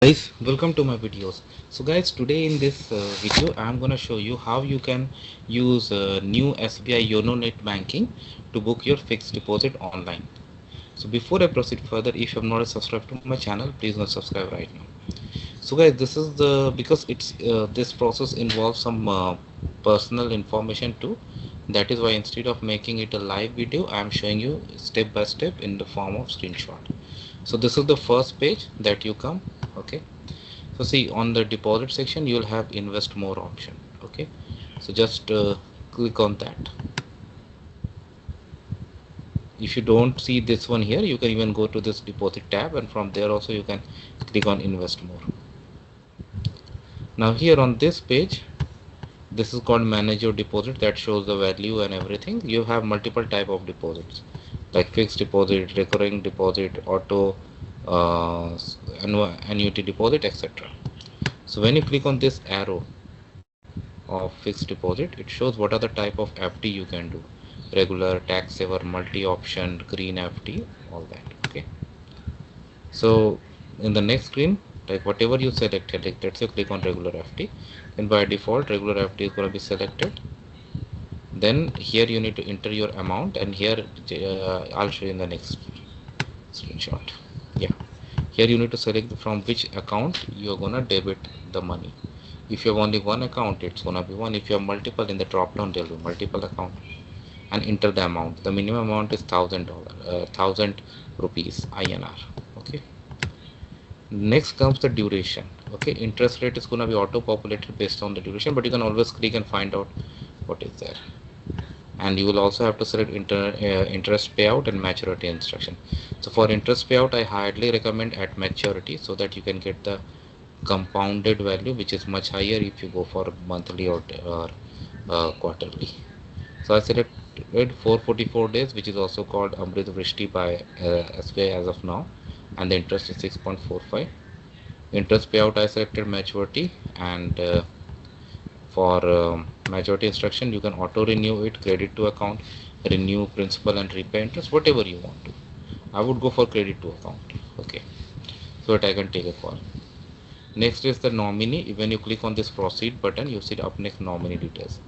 Guys, welcome to my videos. So guys, today in this video I'm gonna show you how you can use new SBI YONO Net Banking to book your fixed deposit online. So before I proceed further, if you have not subscribed to my channel, please go subscribe right now. So guys, this is the because it's this process involves some personal information too. That is why instead of making it a live video, I am showing you step by step in the form of screenshot. So this is the first page that you come. Okay, so see, on the deposit section you will have invest more option. Okay, so just click on that. If you don't see this one here, you can even go to this deposit tab, and from there also you can click on invest more. Now here on this page, this is called manage your deposit, that shows the value and everything. You have multiple type of deposits like fixed deposit, recurring deposit, auto annuity deposit, etc. So when you click on this arrow of fixed deposit, it shows what are the type of FD you can do: regular, tax saver, multi option, green FD, all that. Okay, so in the next screen, like whatever you selected, like let's say click on regular FD, then by default regular FD is going to be selected. Then here you need to enter your amount, and here I'll show you in the next screenshot. Yeah, here you need to select from which account you're gonna debit the money. If you have only one account, it's gonna be one. If you have multiple, in the drop down there will be multiple account, and enter the amount. The minimum amount is $1,000, 1,000 rupees INR. Okay, next comes the duration. Okay, interest rate is gonna be auto populated based on the duration, but you can always click and find out what is there. And you will also have to select interest payout and maturity instruction. So for interest payout, I highly recommend at maturity, so that you can get the compounded value, which is much higher if you go for monthly or quarterly. So I selected 444 days, which is also called Amrit Vrishti by SBI as of now, and the interest is 6.45. Interest payout, I selected maturity, and for majority instruction, you can auto renew it, credit to account, renew principal and repay interest, whatever you want to. I would go for credit to account. Okay, so that I can take a call. Next is the nominee. When you click on this proceed button, you see up next nominee details.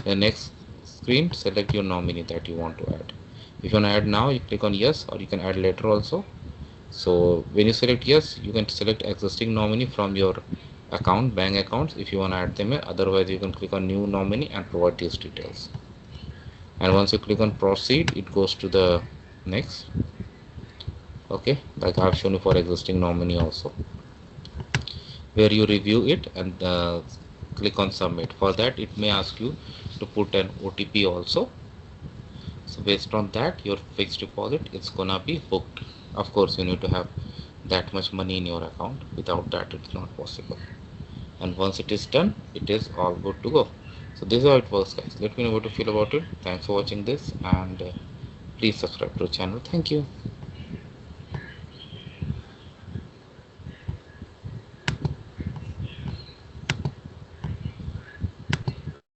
The next screen, select your nominee that you want to add. If you want to add now, you click on yes, or you can add later also. So when you select yes, you can select existing nominee from your account, bank accounts, if you want to add them here. Otherwise you can click on new nominee and provide these details. And once you click on proceed, it goes to the next. Okay, like I've shown you for existing nominee also, where you review it and click on submit. For that, it may ask you to put an OTP also. So based on that, your fixed deposit is gonna be booked. Of course, you need to have that much money in your account. Without that, it's not possible. And once it is done, it is all good to go. So this is how it works, guys. Let me know what you feel about it. Thanks for watching this, and please subscribe to the channel. Thank you.